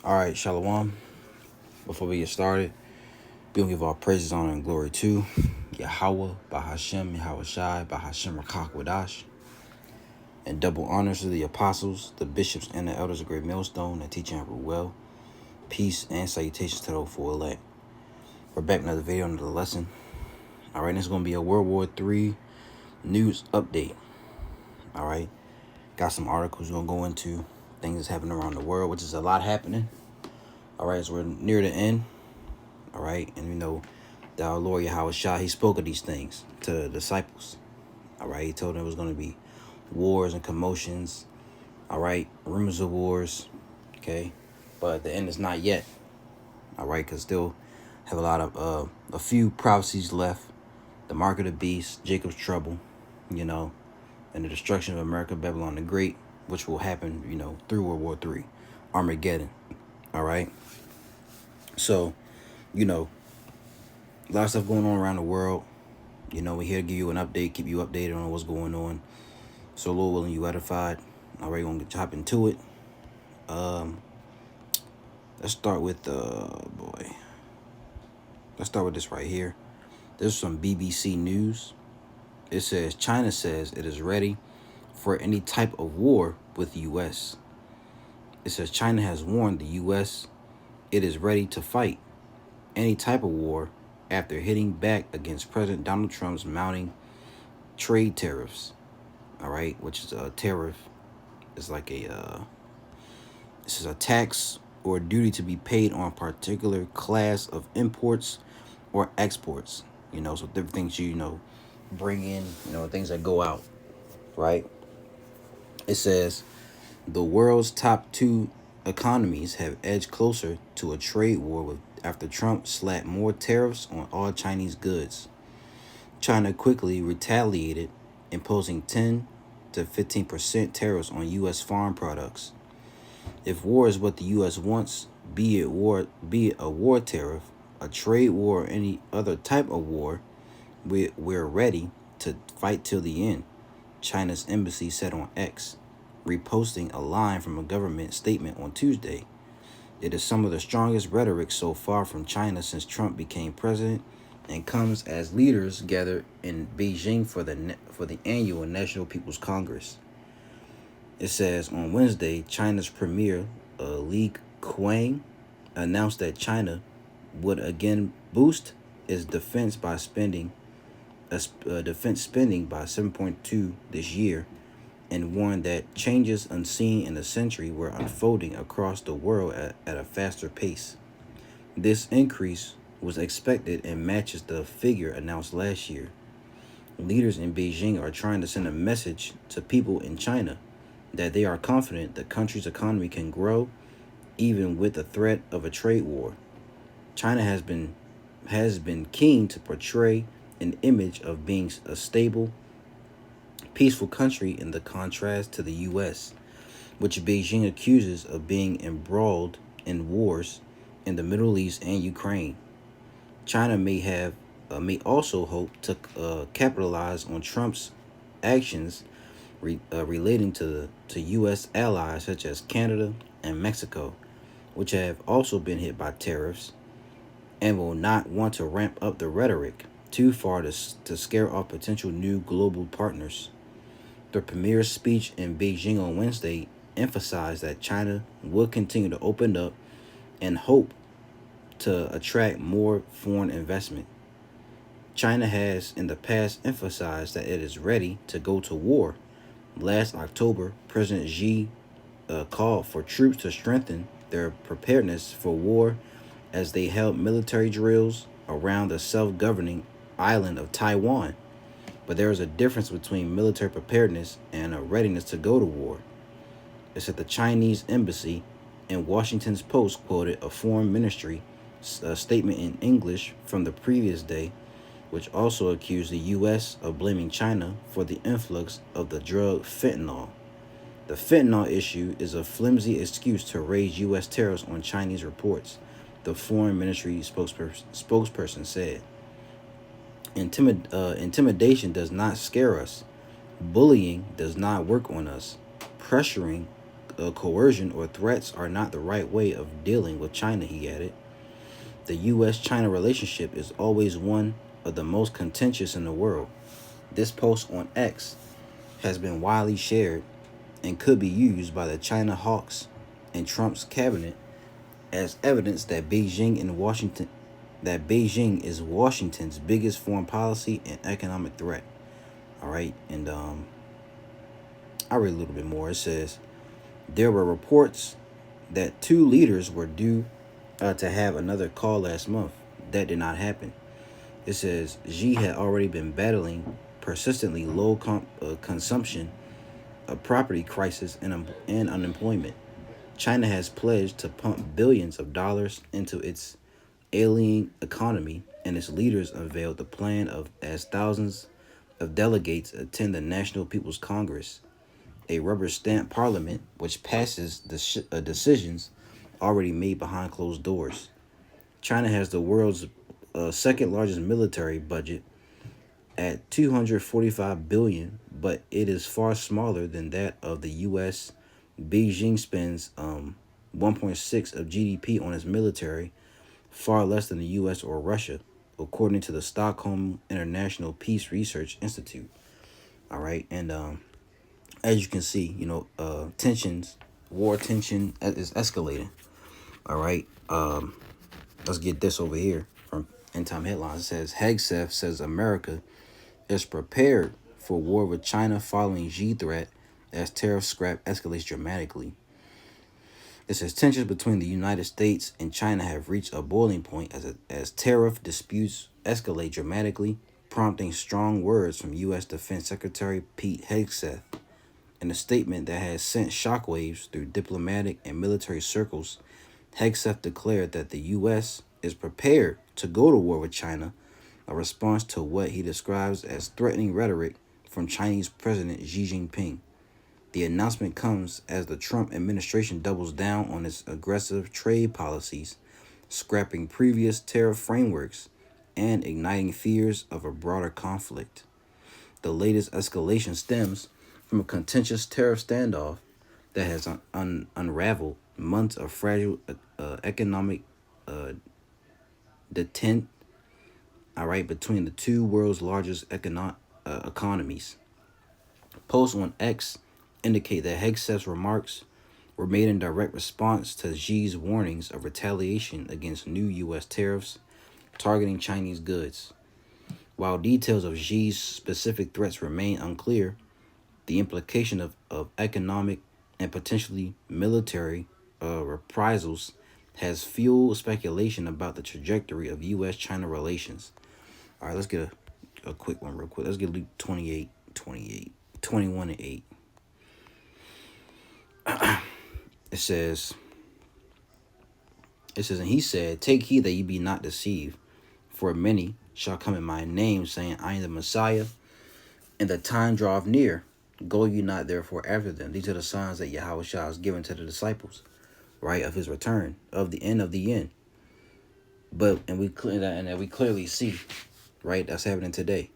All right, Shalom. Before we get started, we gonna give all praises, honor, and glory to Yahweh, Bahashem, Yahweh Shai, Bahashem Rakak Wadash, and double honors to the apostles, the bishops, and the elders of Great Millstone that teach and rule well. Peace and salutations to those four elect. We're back with another video, another lesson. All right, this is gonna be a World War III news update. All right, got some articles we're gonna go into, things that's happening around the world, which is a lot happening. All right, so we're near the end. All right, and you know, our Lord Yahweh Shah, he spoke of these things to the disciples. All right, he told them it was going to be wars and commotions. All right, rumors of wars. Okay, but the end is not yet. All right, because still have a lot of a few prophecies left. The mark of the beast, Jacob's trouble, you know, and the destruction of America, Babylon the Great, which will happen, you know, through World War III, Armageddon. All right, so you know, a lot of stuff going on around the world. You know, we're here to give you an update, keep you updated on what's going on. So, Lord willing, you edified. All right, gonna hop into it. Let's start with Let's start with this right here. This is some BBC News. It says China says it is ready for any type of war with the U.S. It says China has warned the U.S. it is ready to fight any type of war after hitting back against President Donald Trump's mounting trade tariffs. All right, which is a tariff. It's like this is a tax or duty to be paid on a particular class of imports or exports. You know, so different things you know bring in, you know, things that go out. Right. It says the world's top two economies have edged closer to a trade war with after Trump slapped more tariffs on all Chinese goods. China quickly retaliated, imposing 10 to 15% tariffs on U.S. farm products. If war is what the U.S. wants, be it a war tariff, a trade war, or any other type of war, we're ready to fight till the end, China's embassy said on X, reposting a line from a government statement on Tuesday. It is some of the strongest rhetoric so far from China since Trump became president, and comes as leaders gather in Beijing for the annual National People's Congress. It says on Wednesday, China's premier Li Qiang announced that China would again boost its defense spending by 7.2 this year, and warned that changes unseen in a century were unfolding across the world at a faster pace. This increase was expected and matches the figure announced last year. Leaders in Beijing are trying to send a message to people in China that they are confident the country's economy can grow even with the threat of a trade war. China has been keen to portray an image of being a stable, peaceful country in the contrast to the U.S., which Beijing accuses of being embroiled in wars in the Middle East and Ukraine. China may also hope to capitalize on Trump's actions relating to U.S. allies such as Canada and Mexico, which have also been hit by tariffs, and will not want to ramp up the rhetoric too far to scare off potential new global partners. The premier's speech in Beijing on Wednesday emphasized that China will continue to open up and hope to attract more foreign investment. China has in the past emphasized that it is ready to go to war. Last October, President Xi called for troops to strengthen their preparedness for war as they held military drills around the self-governing island of Taiwan. But there is a difference between military preparedness and a readiness to go to war. It said the Chinese embassy in Washington's Post quoted a foreign ministry statement in English from the previous day, which also accused the U.S. of blaming China for the influx of the drug fentanyl. The fentanyl issue is a flimsy excuse to raise U.S. tariffs on Chinese reports, the foreign ministry spokesperson said. Intimidation does not scare us. Bullying does not work on us. Pressuring coercion or threats are not the right way of dealing with China, he added. The U.S. China relationship is always one of the most contentious in the world. This post on X has been widely shared and could be used by the China hawks and Trump's cabinet as evidence that Beijing is Washington's biggest foreign policy and economic threat. All right, and I read a little bit more. It says there were reports that two leaders were due to have another call last month. That did not happen. It says Xi had already been battling persistently low consumption, a property crisis, and unemployment. China has pledged to pump billions of dollars into its alien economy, and its leaders unveiled the plan of as thousands of delegates attend the National People's Congress, a rubber stamp parliament which passes the decisions already made behind closed doors. China has the world's second largest military budget at 245 billion, but it is far smaller than that of the US. Beijing spends 1.6 of GDP on its military, far less than the US or Russia, according to the Stockholm International Peace Research Institute. All right, and as you can see, war tension is escalating. All right, let's get this over here from End Time Headlines. It says Hegseth says America is prepared for war with China following Xi threat as tariff scrap escalates dramatically. It says tensions between the United States and China have reached a boiling point as tariff disputes escalate dramatically, prompting strong words from U.S. Defense Secretary Pete Hegseth. In a statement that has sent shockwaves through diplomatic and military circles, Hegseth declared that the U.S. is prepared to go to war with China, a response to what he describes as threatening rhetoric from Chinese President Xi Jinping. The announcement comes as the Trump administration doubles down on its aggressive trade policies, scrapping previous tariff frameworks and igniting fears of a broader conflict. The latest escalation stems from a contentious tariff standoff that has unraveled months of fragile economic detent, all right, between the two world's largest economies. Posts on X indicate that Hegseth's remarks were made in direct response to Xi's warnings of retaliation against new U.S. tariffs targeting Chinese goods. While details of Xi's specific threats remain unclear, the implication of economic and potentially military reprisals has fueled speculation about the trajectory of U.S.-China relations. All right, let's get a quick one real quick. Let's get Luke 21 and 8. It says, and he said, take heed that ye be not deceived, for many shall come in my name, saying, I am the Messiah, and the time draweth near. Go you not therefore after them. These are the signs that Yahweh Shah has given to the disciples, right, of his return, of the end of the end. And we clearly see, right, that's happening today.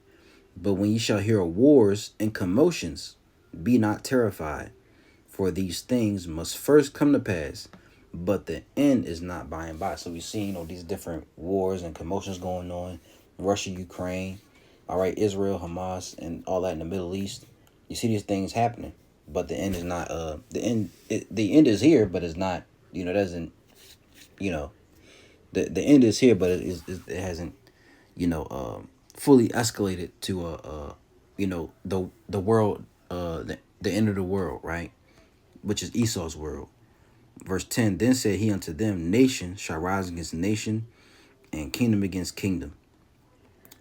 But when ye shall hear of wars and commotions, be not terrified, for these things must first come to pass, but the end is not by and by. So we've seen all these different wars and commotions going on, Russia, Ukraine, all right, Israel, Hamas, and all that in the Middle East. You see these things happening, but the end is not. The end is here, but it's not. Doesn't. The end is here, but it hasn't. Fully escalated to the world, the end of the world, right? Which is Esau's world. Verse 10, then said he unto them, nation shall rise against nation, and kingdom against kingdom.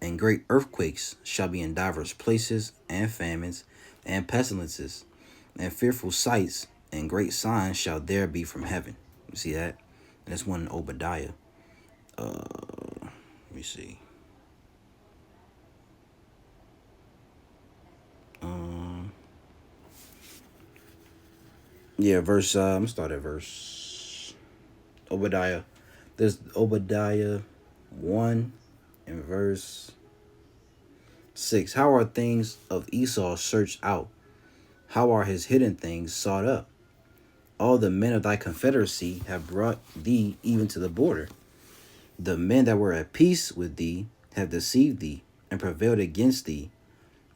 And great earthquakes shall be in divers places, and famines, and pestilences, and fearful sights, and great signs shall there be from heaven. You see that? And that's one in Obadiah. Let me see. Verse, I'm going to start at verse Obadiah. There's Obadiah 1 and verse 6. How are things of Esau searched out? How are his hidden things sought up? All the men of thy confederacy have brought thee even to the border. The men that were at peace with thee have deceived thee and prevailed against thee.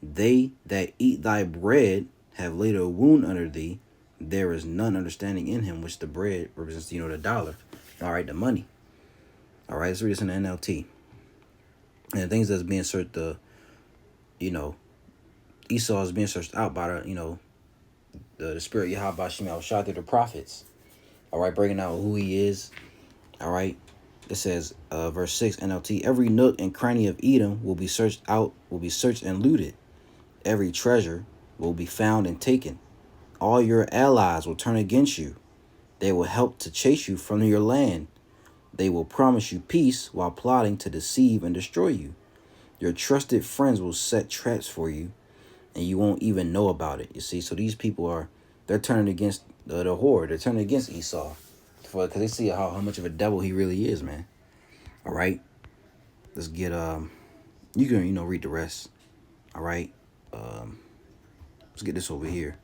They that eat thy bread have laid a wound under thee. There is none understanding in him, which the bread represents, the dollar. All right, the money. All right, let's read this in the NLT. And the things that's being searched, you know, Esau is being searched out by the spirit Yahweh Shemel shot through the prophets. All right, breaking out who he is. All right, it says, verse 6 NLT, every nook and cranny of Edom will be searched and looted. Every treasure will be found and taken. All your allies will turn against you. They will help to chase you from your land. They will promise you peace while plotting to deceive and destroy you. Your trusted friends will set traps for you, and you won't even know about it. You see, so these people they're turning against the horde. They're turning against Esau because they see how much of a devil he really is, man. All right, let's get you can read the rest. All right, let's get this over here.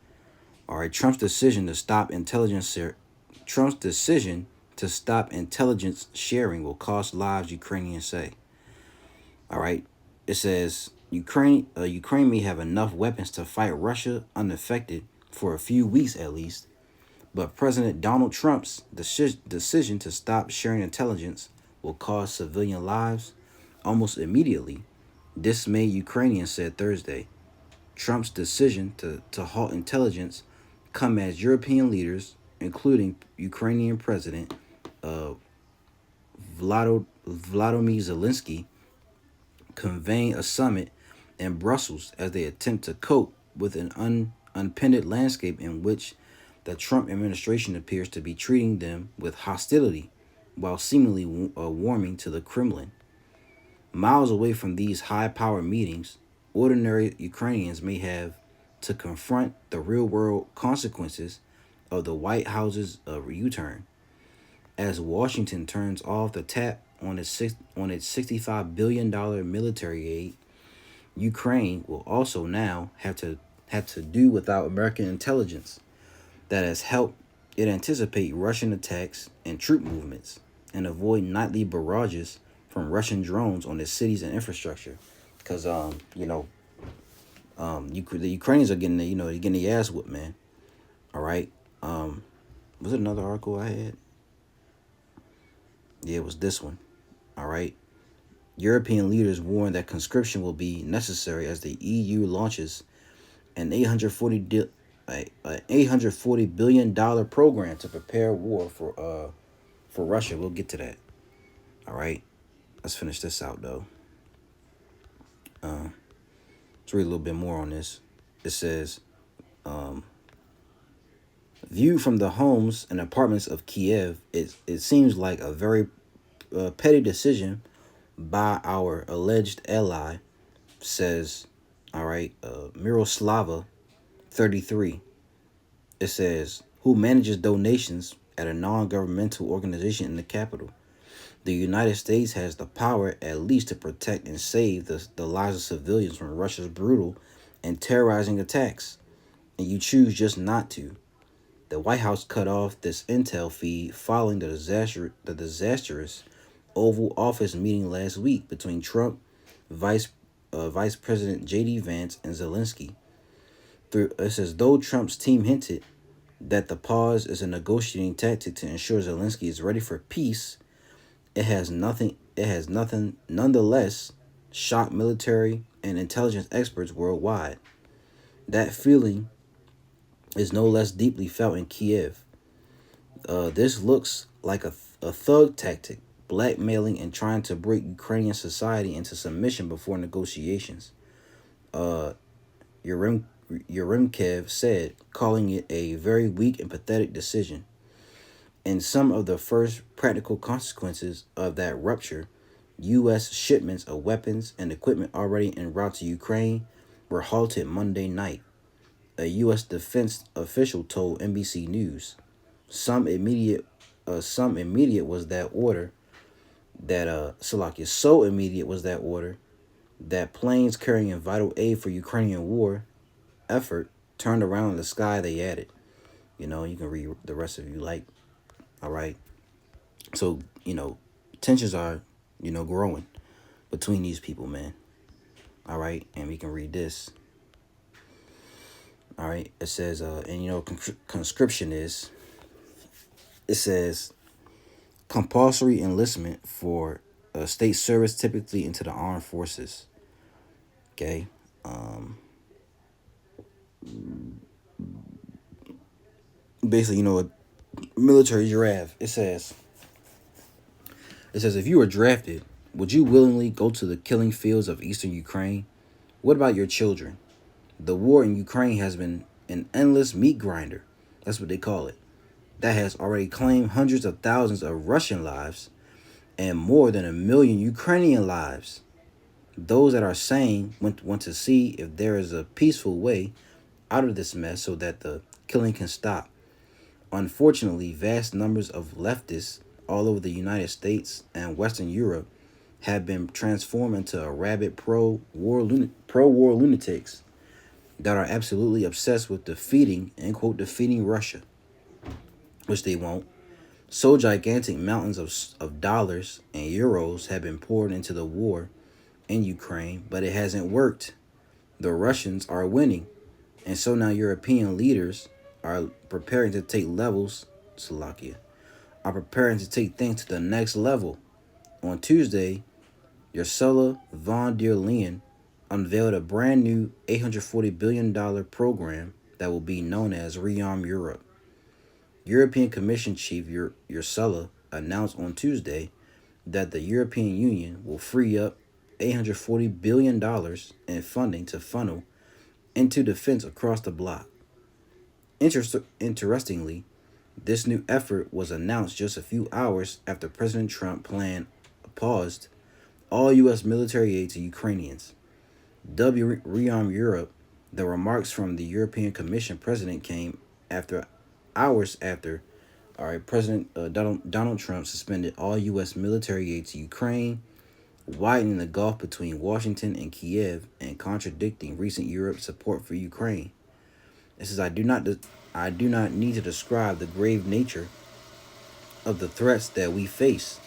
All right, Trump's decision to stop intelligence sharing will cost lives, Ukrainians say. All right, it says Ukraine may have enough weapons to fight Russia unaffected for a few weeks at least, but President Donald Trump's decision to stop sharing intelligence will cost civilian lives almost immediately, dismayed Ukrainians said Thursday. Trump's decision to halt intelligence come as European leaders, including Ukrainian President Vladimir Zelensky, convene a summit in Brussels as they attempt to cope with an unpinned landscape in which the Trump administration appears to be treating them with hostility while seemingly warming to the Kremlin. Miles away from these high-power meetings, ordinary Ukrainians may have to confront the real-world consequences of the White House's U-turn. As Washington turns off the tap on its $65 billion military aid, Ukraine will also now have to do without American intelligence that has helped it anticipate Russian attacks and troop movements and avoid nightly barrages from Russian drones on its cities and infrastructure. Because the Ukrainians are getting the ass whipped, man. All right. Was it another article I had? Yeah, it was this one. All right. European leaders warn that conscription will be necessary as the EU launches an $840 billion program to prepare war for Russia. We'll get to that. All right. Let's finish this out, though. Let's read a little bit more on this. It says, viewed from the homes and apartments of Kiev, it seems like a very petty decision by our alleged ally, says, all right, Miroslava, 33. It says, who manages donations at a non-governmental organization in the capital. The United States has the power at least to protect and save the lives of civilians from Russia's brutal and terrorizing attacks, and you choose just not to. The White House cut off this intel feed following the disastrous Oval Office meeting last week between Trump, Vice President J.D. Vance, and Zelensky. It says, though Trump's team hinted that the pause is a negotiating tactic to ensure Zelensky is ready for peace, it has nonetheless shocked military and intelligence experts worldwide. That feeling is no less deeply felt in Kiev. This looks like a thug tactic, blackmailing and trying to break Ukrainian society into submission before negotiations. Yeremkev said, calling it a very weak and pathetic decision. And some of the first practical consequences of that rupture, U.S. shipments of weapons and equipment already en route to Ukraine were halted Monday night. A U.S. defense official told NBC News. Some immediate was that order that so immediate was that order that planes carrying vital aid for Ukrainian war effort turned around in the sky, they added. You can read the rest if you like. All right. So, tensions are, growing between these people, man. All right. And we can read this. All right. It says, conscription is, it says, compulsory enlistment for state service, typically into the armed forces. Okay. Basically, a military draft. It says, if you were drafted, would you willingly go to the killing fields of eastern Ukraine? What about your children? The war in Ukraine has been an endless meat grinder. That's what they call it. That has already claimed hundreds of thousands of Russian lives and more than 1 million Ukrainian lives. Those that are sane want to see if there is a peaceful way out of this mess so that the killing can stop. Unfortunately, vast numbers of leftists all over the United States and Western Europe have been transformed into a rabid pro-war lunatics that are absolutely obsessed with defeating, end quote, defeating Russia, which they won't. So gigantic mountains of dollars and euros have been poured into the war in Ukraine, but it hasn't worked. The Russians are winning. And so now European leaders are preparing to take Slovakia, are preparing to take things to the next level. On Tuesday, Ursula von der Leyen unveiled a brand new $840 billion program that will be known as Rearm Europe. European Commission Chief Ursula announced on Tuesday that the European Union will free up $840 billion in funding to funnel into defense across the bloc. Interestingly, this new effort was announced just a few hours after President Trump paused all U.S. military aid to Ukrainians. Rearm Europe, the remarks from the European Commission president came hours after President Donald Trump suspended all U.S. military aid to Ukraine, widening the gulf between Washington and Kiev and contradicting recent Europe's support for Ukraine. It says, I do not need to describe the grave nature of the threats that we face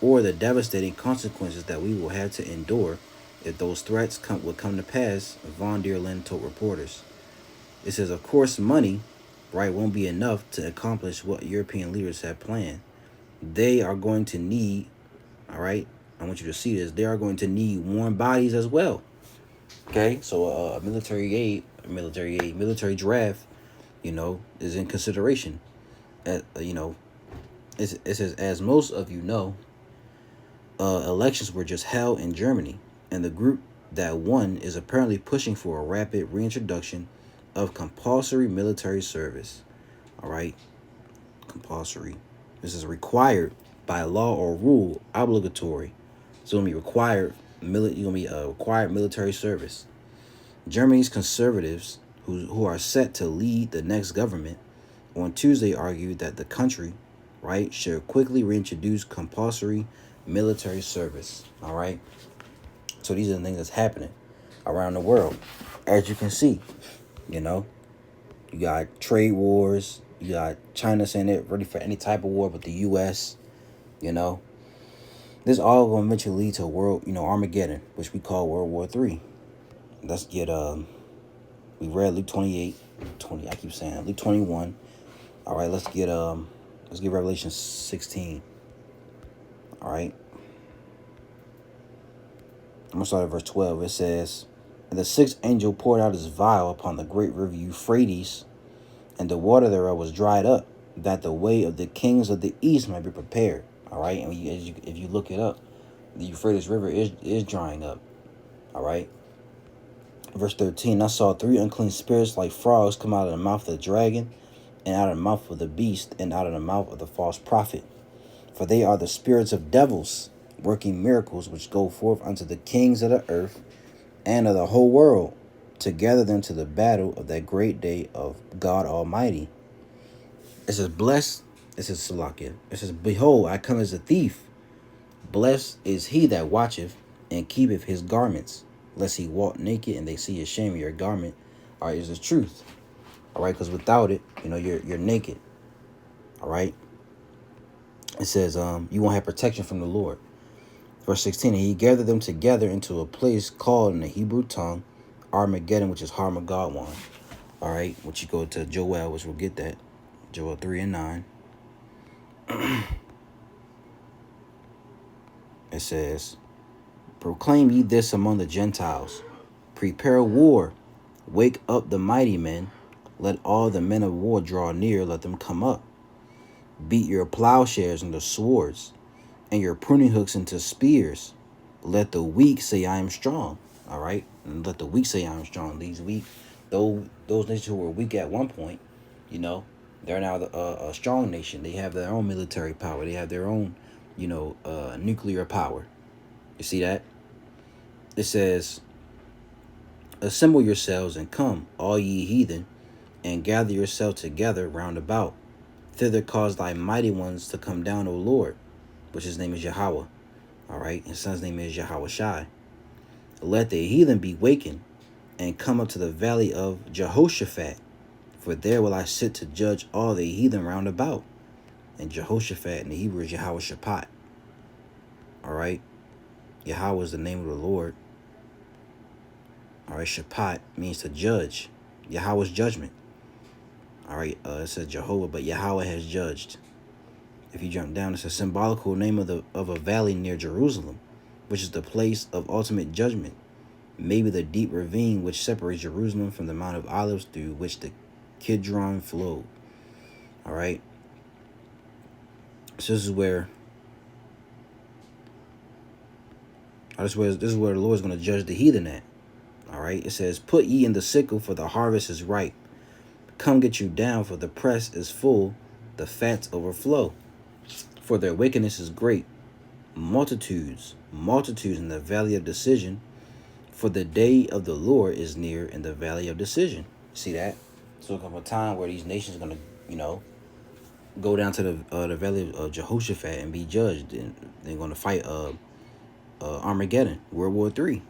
or the devastating consequences that we will have to endure if those threats would come to pass, von der Leyen told reporters. It says, of course, money, won't be enough to accomplish what European leaders have planned. They are going to need, I want you to see this, they are going to need warm bodies as well. Okay, so military draft, is in consideration. It says, as most of you know, elections were just held in Germany, and the group that won is apparently pushing for a rapid reintroduction of compulsory military service. All right, compulsory. This is required by law or rule, obligatory. So it'll be required. Required military service. Germany's conservatives, who are set to lead the next government, on Tuesday argued that the country, should quickly reintroduce compulsory military service. All right. So these are the things that's happening around the world, as you can see. You got trade wars. You got China saying they're ready for any type of war with the U.S. This all going to eventually lead to a world, Armageddon, which we call World War 3. Let's get we read Luke 28, 20. I keep saying Luke 21. All right, let's get Revelation 16. All right. I'm gonna start at verse 12. It says, and the sixth angel poured out his vial upon the great river Euphrates, and the water thereof was dried up, that the way of the kings of the east might be prepared. All right, and if you look it up, the Euphrates River is drying up. All right. Verse 13, I saw 3 unclean spirits like frogs come out of the mouth of the dragon, and out of the mouth of the beast, and out of the mouth of the false prophet. For they are the spirits of devils, working miracles, which go forth unto the kings of the earth and of the whole world, to gather them to the battle of that great day of God Almighty. It says, blessed, it says Salakia. It says, behold, I come as a thief. Blessed is he that watcheth and keepeth his garments, lest he walk naked and they see his shame of your garment. All right, is the truth. All right, because without it, you're naked. All right. It says, you won't have protection from the Lord. Verse 16, and he gathered them together into a place called in the Hebrew tongue Armageddon, which is Harmageddon. All right, which you go to Joel, which we'll get that. Joel 3 and 9. It says, proclaim ye this among the Gentiles. Prepare war. Wake up the mighty men. Let all the men of war draw near. Let them come up. Beat your plowshares into swords, and your pruning hooks into spears. Let the weak say, I am strong. All right? And let the weak say, I am strong. These weak, those nations who were weak at one point, they're now a strong nation. They have their own military power. They have their own, nuclear power. You see that? It says, assemble yourselves and come, all ye heathen, and gather yourselves together round about. Thither cause thy mighty ones to come down, O Lord, which his name is Yahweh. All right, his son's name is Yahweh Shai. Let the heathen be wakened, and come up to the valley of Jehoshaphat, for there will I sit to judge all the heathen round about. And Jehoshaphat in the Hebrew is Yahweh Shaphat. All right, Yahweh is the name of the Lord. All right, Shaphat means to judge. Yahweh's judgment. All right, it says Jehovah, but Yahweh has judged. If you jump down, it's a symbolical name of a valley near Jerusalem, which is the place of ultimate judgment. Maybe the deep ravine which separates Jerusalem from the Mount of Olives through which the Kidron flowed. All right. So this is where the Lord is going to judge the heathen at. All right. It says, put ye in the sickle, for the harvest is ripe. Come get you down, for the press is full, the fats overflow. For their wickedness is great. Multitudes in the valley of decision. For the day of the Lord is near in the valley of decision. See that? So there'll come a time where these nations are going to, go down to the valley of Jehoshaphat and be judged. And they're going to fight Armageddon, World War III.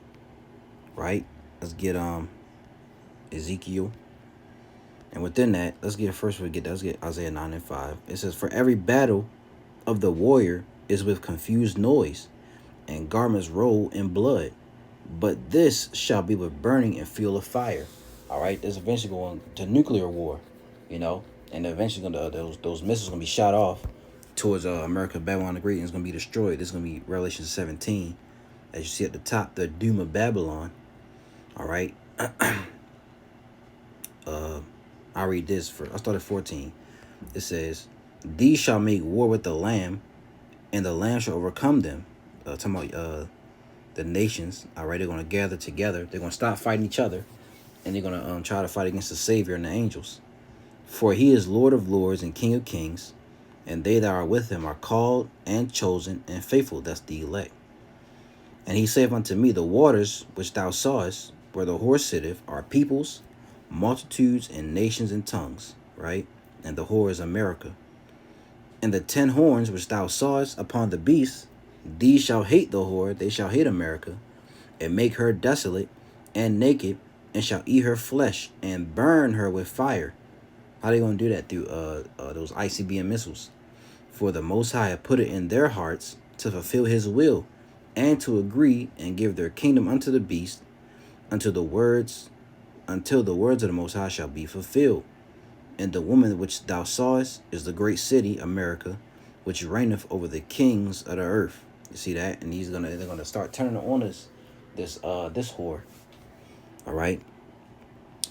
Right? Let's get Ezekiel. And within that, let's get Isaiah 9 and 5. It says, for every battle of the warrior is with confused noise, and garments roll in blood. But this shall be with burning and fuel of fire. All right, this eventually going to nuclear war, and eventually those missiles gonna be shot off towards America, Babylon the Great, and it's gonna be destroyed. This is gonna be Revelation 17, as you see at the top, the doom of Babylon. All right. I'll read this I started 14. It says, these shall make war with the Lamb, and the Lamb shall overcome them. Talking about the nations. All right, they're going to gather together. They're going to stop fighting each other, and they're going to try to fight against the Savior and the angels. For he is Lord of lords and King of kings, and they that are with him are called and chosen and faithful. That's the elect. And he saith unto me, the waters which thou sawest, where the horse sitteth, are peoples, multitudes, and nations and tongues. Right? And the whore is America. And the 10 horns which thou sawest upon the beast, these shall hate the whore, they shall hate America, and make her desolate and naked, and shall eat her flesh, and burn her with fire. How they going to do that? Through those ICBM missiles. For the Most High have put it in their hearts to fulfill his will, and to agree and give their kingdom unto the beast, until the words of the Most High shall be fulfilled. And the woman which thou sawest is the great city, America, which reigneth over the kings of the earth. You see that? And they're gonna start turning on this whore. All right.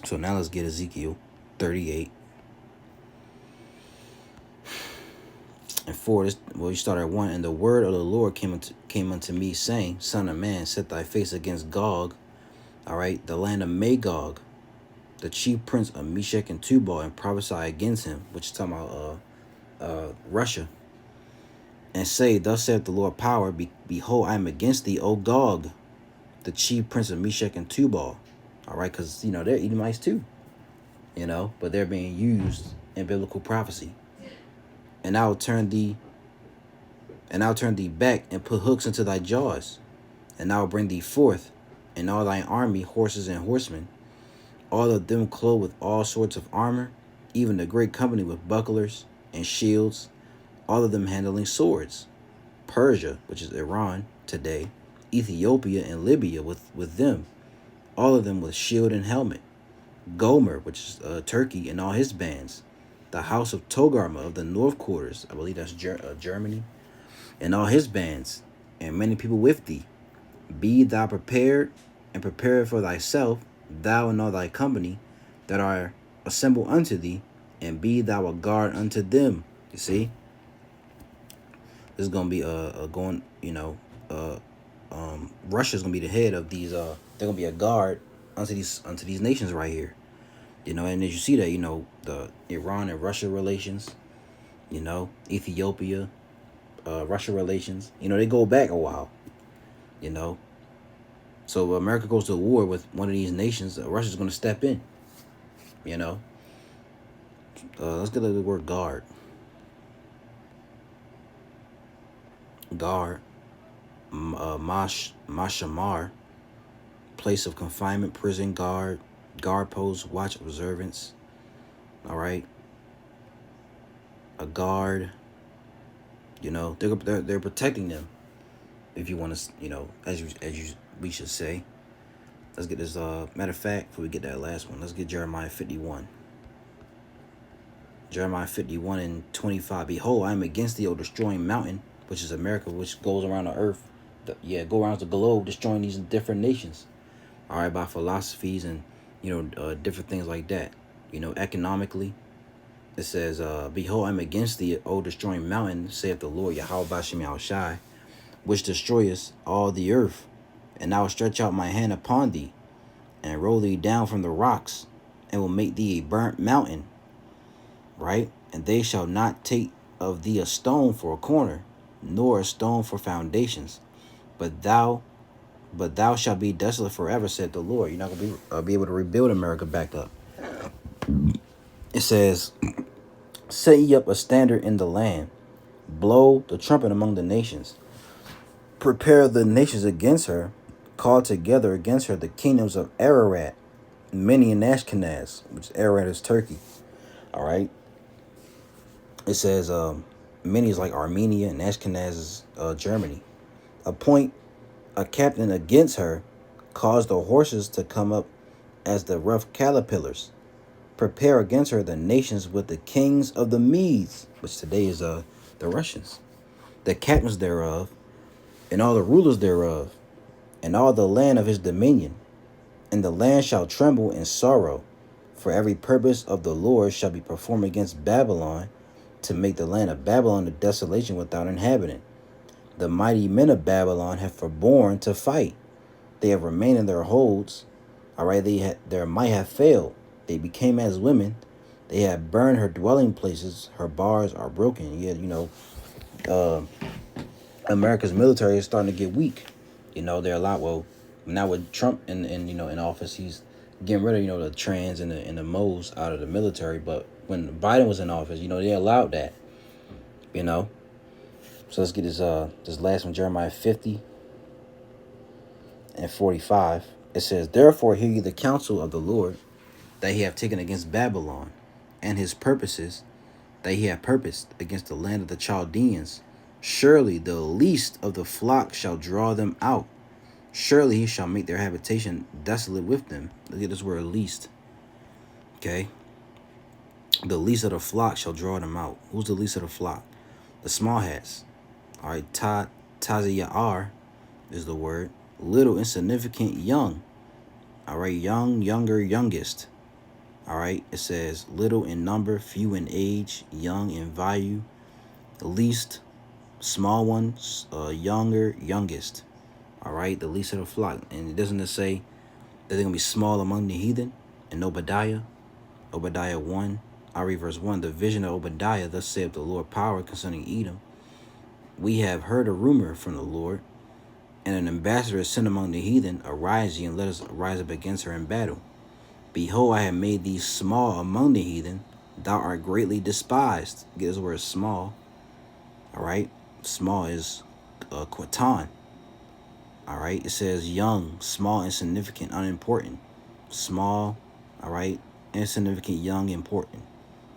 So now let's get Ezekiel 38 and 4. You start at 1. And the word of the Lord came unto me, saying, Son of man, set thy face against Gog. All right, the land of Magog, the chief prince of Meshach and Tubal, and prophesy against him, which is talking about Russia, and say, thus saith the Lord power, behold, I am against thee, O Gog, the chief prince of Meshach and Tubal. All right, because they're Edomites too, but they're being used in biblical prophecy. And I will turn thee back and put hooks into thy jaws, and I will bring thee forth, and all thine army, horses and horsemen, all of them clothed with all sorts of armor, even the great company with bucklers and shields, all of them handling swords. Persia, which is Iran today, Ethiopia and Libya with them, all of them with shield and helmet. Gomer, which is Turkey, and all his bands. The house of Togarma of the north quarters, I believe that's Germany, and all his bands, and many people with thee. Be thou prepared, and prepare for thyself, thou and all thy company that are assembled unto thee, and be thou a guard unto them. You see, this is gonna be going, Russia's gonna be the head of these. They're gonna be a guard unto these nations right here. And as you see that, the Iran and Russia relations, Ethiopia, Russia relations, they go back a while, you know. So America goes to war with one of these nations, Russia's going to step in, you know. Let's get the word guard. Guard, mashamar, place of confinement, prison, guard post, watch, observance. All right. A guard. They're protecting them. If you want to, as we should say. Let's get this. Matter of fact, before we get that last one, let's get Jeremiah 51. Jeremiah 51 and 25. Behold, I am against thee, O destroying mountain, which is America, which goes around the earth. Go around the globe, destroying these different nations. All right, by philosophies and different things like that. Economically. It says, behold, I'm against thee, O destroying mountain, saith the Lord, Yahweh Bashem Yahushai, which destroyest all the earth. And I will stretch out my hand upon thee, and roll thee down from the rocks, and will make thee a burnt mountain. Right? And they shall not take of thee a stone for a corner, nor a stone for foundations. But thou shalt be desolate forever, said the Lord. You're not going to be able to rebuild America back up. It says, set ye up a standard in the land, blow the trumpet among the nations, prepare the nations against her, call together against her the kingdoms of Ararat, Many and Ashkenaz, which Ararat is Turkey. All right. It says Many is like Armenia and Ashkenaz is Germany. Appoint a captain against her, cause the horses to come up as the rough caterpillars. Prepare against her the nations with the kings of the Medes, which today is the Russians, the captains thereof, and all the rulers thereof, and all the land of his dominion. And the land shall tremble in sorrow, for every purpose of the Lord shall be performed against Babylon, to make the land of Babylon a desolation without inhabitant. The mighty men of Babylon have forborne to fight. They have remained in their holds. All right, their might have failed. They became as women. They have burned her dwelling places. Her bars are broken. Yet, America's military is starting to get weak. They're a lot. Well, now with Trump in office, he's getting rid of the trans and the moles out of the military. But when Biden was in office, they allowed that. So let's get this last one, Jeremiah 50 and 45. It says, therefore hear ye the counsel of the Lord, that he have taken against Babylon, and his purposes that he hath purposed against the land of the Chaldeans. Surely the least of the flock shall draw them out. Surely he shall make their habitation desolate with them. Look at this word, least. Okay. The least of the flock shall draw them out. Who's the least of the flock? The small hats. All right. Taziyar is the word. Little, insignificant, young. All right. Young, younger, youngest. All right. It says little in number, few in age, young in value, least, small ones, younger, youngest. All right. The least of the flock. And it doesn't say that they're going to be small among the heathen. In Obadiah 1, I read verse 1. The vision of Obadiah, thus saith the Lord power concerning Edom. We have heard a rumor from the Lord, and an ambassador is sent among the heathen. Arise ye, and let us rise up against her in battle. Behold, I have made thee small among the heathen. Thou art greatly despised. Get this word small. All right. Small is quatan. All right. It says young, small, insignificant, unimportant. Small, All right, insignificant, young, important.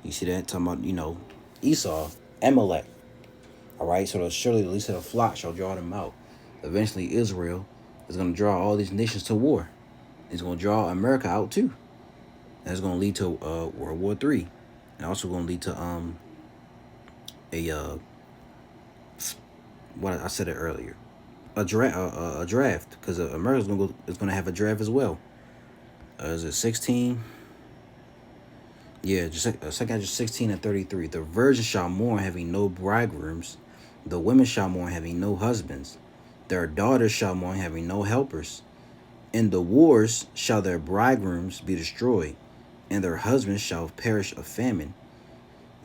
You see that talking about Esau, Amalek. All right, so surely the least of the flock shall draw them out. Eventually, Israel is going to draw all these nations to war. It's going to draw America out too. That's going to lead to World War III, and also going to lead to a what I said it earlier, a draft, because America's going to have a draft as well. Is it 16? Yeah, just 16 and 33. The virgin shall mourn, having no bridegrooms. The women shall mourn, having no husbands. Their daughters shall mourn, having no helpers. In the wars shall their bridegrooms be destroyed, and their husbands shall perish of famine.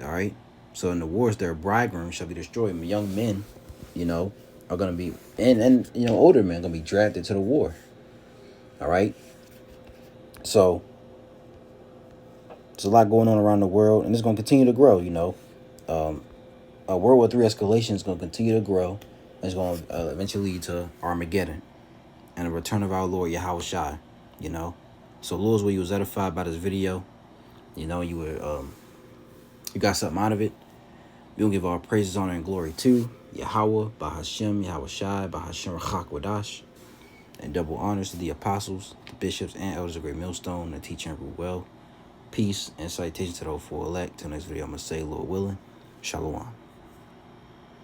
All right. So in the wars, their bridegrooms shall be destroyed. Young men, are gonna be, and older men are gonna be drafted to the war. All right. So there's a lot going on around the world, and it's gonna continue to grow. World War III escalation is gonna continue to grow. And it's gonna eventually lead to Armageddon and the return of our Lord Yahweh Shai. So Lord's will you was edified by this video. You were you got something out of it. We gonna give our praises, honor, and glory to Yahweh, Bahashem, Yahweh Shai, Bahashem Rachak Wadash, and double honors to the apostles, the bishops, and elders of Great Millstone that teach and rule well. Peace and citation to the 04 elect. Till next video, I'm gonna say, Lord willing, Shalom.